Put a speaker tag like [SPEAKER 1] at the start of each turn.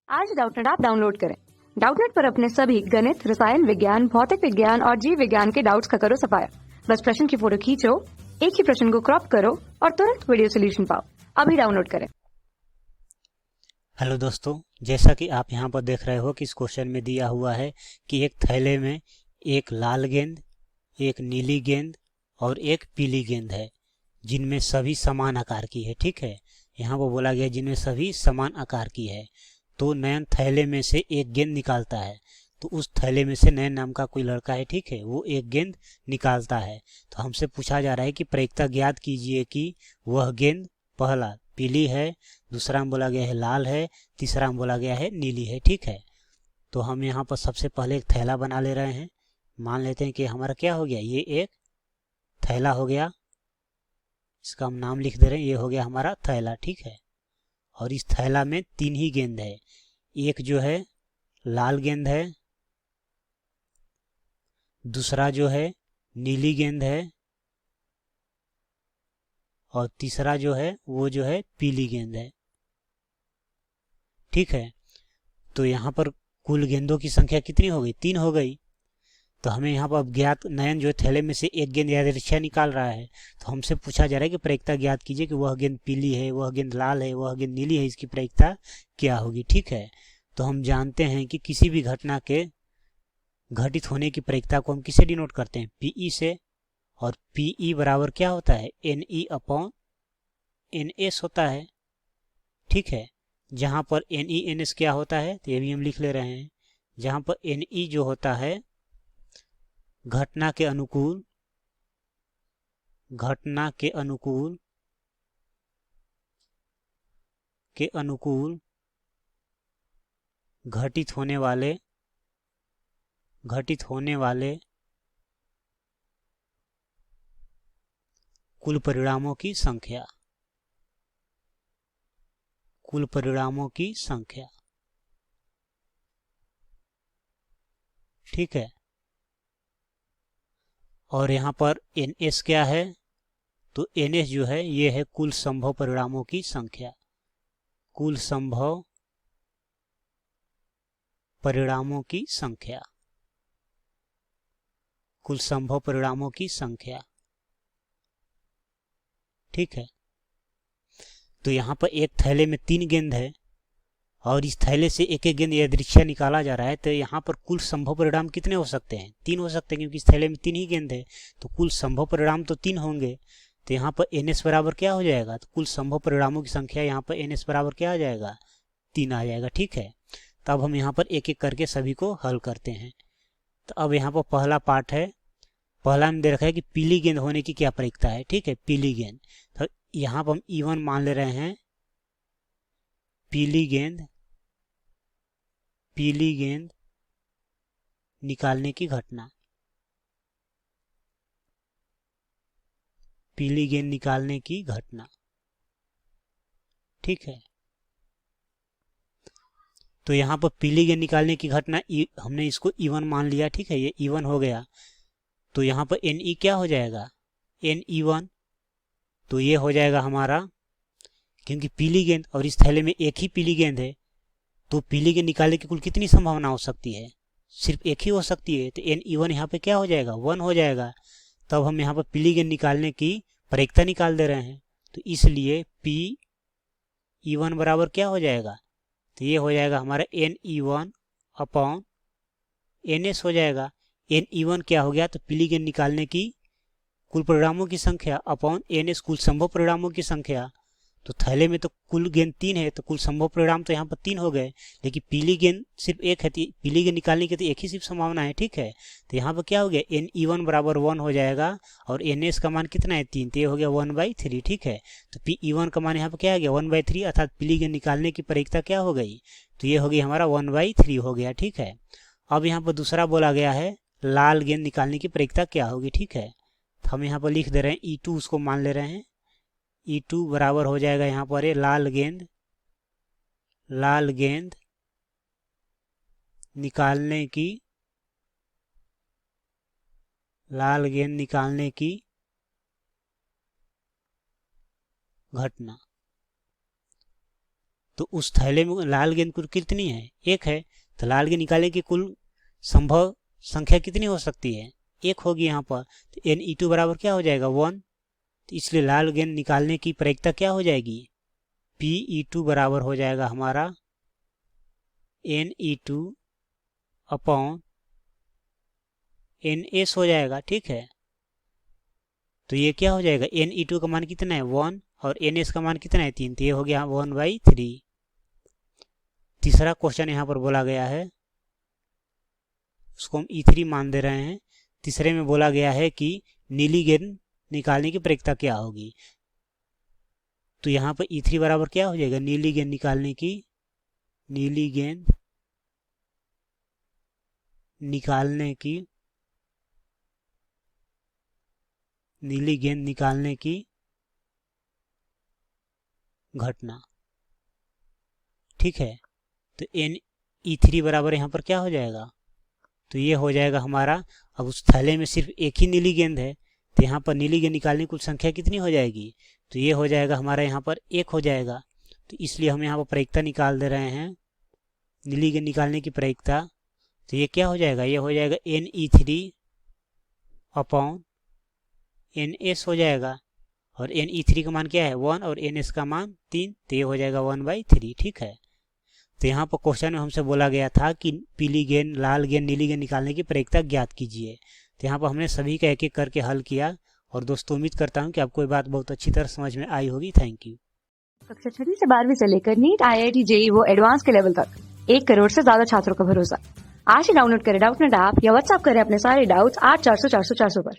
[SPEAKER 1] आज Doubtnut app download करें। Doubtnut पर अपने सभी गणित, रसायन विज्ञान, भौतिक विज्ञान और जीव विज्ञान के डाउट्स का करो सफाया। बस प्रश्न की फोटो खींचो, एक ही प्रश्न को क्रॉप करो और तुरंत वीडियो सोल्यूशन पाओ। अभी डाउनलोड करें।
[SPEAKER 2] हेलो दोस्तों, जैसा कि आप यहाँ पर देख रहे हो कि इस क्वेश्चन में दिया हुआ है कि एक थैले में एक लाल गेंद, एक नीली गेंद और एक पीली गेंद है जिनमें सभी समान आकार की है। ठीक है, यहाँ पर बोला गया जिनमें सभी समान आकार की है। तो नयन थैले में से एक गेंद निकालता है। तो उस थैले में से नयन नाम का कोई लड़का है, ठीक है, वो एक गेंद निकालता है। तो हमसे पूछा जा रहा है कि प्रायिकता ज्ञात कीजिए कि वह गेंद पहला पीली है, दूसरा में बोला गया है लाल है, तीसरा में बोला गया है नीली है। ठीक है, तो हम यहाँ पर सबसे पहले एक थैला बना ले रहे हैं। मान लेते हैं कि हमारा क्या हो गया, ये एक थैला हो गया। इसका हम नाम लिख दे रहे हैं, ये हो गया हमारा थैला। ठीक है, और इस थैला में तीन ही गेंद है। एक जो है लाल गेंद है, दूसरा जो है नीली गेंद है और तीसरा जो है वो जो है पीली गेंद है। ठीक है, तो यहाँ पर कुल गेंदों की संख्या कितनी हो गई, तीन हो गई। तो हमें यहाँ पर ज्ञात नयन जो थैले में से एक गेंद यादृच्छा निकाल रहा है। तो हमसे पूछा जा रहा है कि प्रायिकता ज्ञात कीजिए कि वह गेंद पीली है, वह गेंद लाल है, वह गेंद नीली है, इसकी प्रायिकता क्या होगी। ठीक है, तो हम जानते हैं कि किसी भी घटना के घटित होने की प्रायिकता को हम किसे डिनोट करते हैं, पीई से। और पीई बराबर क्या होता है, N E upon N S होता है। ठीक है, जहां पर एन ई एन एस क्या होता है तो ये भी हम लिख ले रहे हैं। जहां पर एन ई जो होता है घटना के अनुकूल, घटना के अनुकूल घटित होने वाले कुल परिणामों की संख्या, कुल परिणामों की संख्या। ठीक है, और यहाँ पर एन एस क्या है, तो एन एस जो है ये है कुल संभव परिणामों की संख्या, कुल संभव परिणामों की संख्या, कुल संभव परिणामों की संख्या। ठीक है, तो यहाँ पर एक थैले में तीन गेंद है और इस थैले से एक एक गेंद यादृच्छा निकाला जा रहा है। तो यहाँ पर कुल संभव परिणाम कितने हो सकते हैं, तीन हो सकते हैं, क्योंकि इस थैले में तीन ही गेंद है। तो कुल संभव परिणाम तो तीन होंगे। तो यहाँ पर एन एस बराबर क्या हो जाएगा, तो कुल संभव परिणामों की संख्या यहाँ पर एन एस बराबर क्या आ जाएगा, तीन आ जाएगा। ठीक है, तो अब हम यहाँ पर एक एक करके सभी को हल करते हैं। तो अब यहाँ पर पहला पार्ट है, पहला में दे रखा है कि पीली गेंद होने की क्या प्रायिकता है। ठीक है, पीली गेंद, तो यहाँ पर हम E1 मान ले रहे हैं। पीली गेंद निकालने की घटना, पीली गेंद निकालने की घटना। ठीक है, तो यहाँ पर पीली गेंद निकालने की घटना हमने इसको E1 मान लिया। ठीक है, ये E1 हो गया। तो यहाँ पर NE क्या हो जाएगा, NE1। तो ये हो जाएगा हमारा, क्योंकि पीली गेंद और इस थैले में एक ही पीली गेंद है, तो पीली गेंद निकालने की कुल कितनी संभावना हो सकती है, सिर्फ एक ही हो सकती है। तो NE1 यहाँ पे क्या हो जाएगा, 1 हो जाएगा। तब हम यहाँ पर पीली गेंद निकालने की प्रायिकता निकाल दे रहे हैं। तो इसलिए PE1 बराबर क्या हो जाएगा, तो ये हो जाएगा हमारा NE1 अपॉन NS हो जाएगा। NE1 क्या हो गया, तो पीली गेंद निकालने की कुल परिणामों की संख्या अपॉन NS कुल संभव परिणामों की संख्या। तो थैले में तो कुल गेंद तीन है, तो कुल संभव परिणाम तो यहाँ पर तीन हो गए, लेकिन पीली गेंद सिर्फ एक है। पीली गेंद निकालने की तो एक ही सिर्फ संभावना है। ठीक है, तो यहाँ पर क्या हो गया, NE1 बराबर 1 हो जाएगा और NS का मान कितना है, 3, तो ये हो गया 1/3। ठीक है, तो PE1 का मान यहाँ पर क्या आ गया, 1/3, अर्थात पीली गेंद निकालने की प्रायिकता क्या हो गई, तो ये हो गई हमारा 1/3 हो गया। ठीक है, अब यहाँ पर दूसरा बोला गया है लाल गेंद निकालने की प्रायिकता क्या होगी। ठीक है, तो हम यहाँ पर लिख दे रहे हैं E2, उसको मान ले रहे हैं। E2 बराबर हो जाएगा यहाँ पर लाल गेंद निकालने की घटना। तो उस थैले में लाल गेंद कुल कितनी है? एक है। तो लाल गेंद निकालने की कुल संभव संख्या कितनी हो सकती है? एक होगी यहाँ पर। तो Ne2 बराबर क्या हो जाएगा? 1। तो इसलिए लाल गेंद निकालने की प्रायिकता क्या हो जाएगी? Pe2 बराबर हो जाएगा हमारा Ne2 अपॉन Ns हो जाएगा। ठीक है, तो ये क्या हो जाएगा? Ne2 का मान कितना है? 1 और Ns का मान कितना है? 3। तो ये हो गया 1/3। तीसरा क्वेश्चन यहाँ पर बोला गया है, उसको हम E3 मान दे रहे हैं। तीसरे में बोला गया है कि नीली गेंद निकालने की प्रायिकता क्या होगी। तो यहाँ पर E3 बराबर क्या हो जाएगा? नीली गेंद निकालने की नीली गेंद निकालने की घटना। ठीक है, तो Ne3 बराबर यहाँ पर क्या हो जाएगा? तो ये हो जाएगा हमारा, अब उस थैले में सिर्फ एक ही नीली गेंद है, तो यहाँ पर नीली गेंद निकालने की कुल संख्या कितनी हो जाएगी? तो ये हो जाएगा हमारा यहाँ पर 1 हो जाएगा। तो इसलिए हम यहाँ पर प्रायिकता निकाल दे रहे हैं, नीली गेंद निकालने की प्रायिकता। तो ये क्या हो जाएगा? ये हो जाएगा Ne3 अपॉन Ns हो जाएगा। और Ne3 का मान क्या है? 1 और Ns का मान 3। तो ये हो जाएगा 1/3। ठीक है, तो यहाँ पर क्वेश्चन में हमसे बोला गया था कि पीली गेंद, लाल गेंद, नीली गेंद निकालने की प्रायिकता ज्ञात कीजिए। तो यहाँ पर हमने सभी का एक एक करके हल किया। और दोस्तों, उम्मीद करता हूँ कि आपको ये बात बहुत अच्छी तरह समझ में आई होगी। Thank you.
[SPEAKER 1] कक्षा 6 से 12वीं से लेकर नीट, IIT, JEE वो एडवांस के लेवल तक 1 करोड़ से ज्यादा छात्रों का भरोसा। आज ही डाउनलोड करें डाउटनेट ऐप या व्हाट्सएप करें अपने सारे डाउट्स 8400 400 400 पर।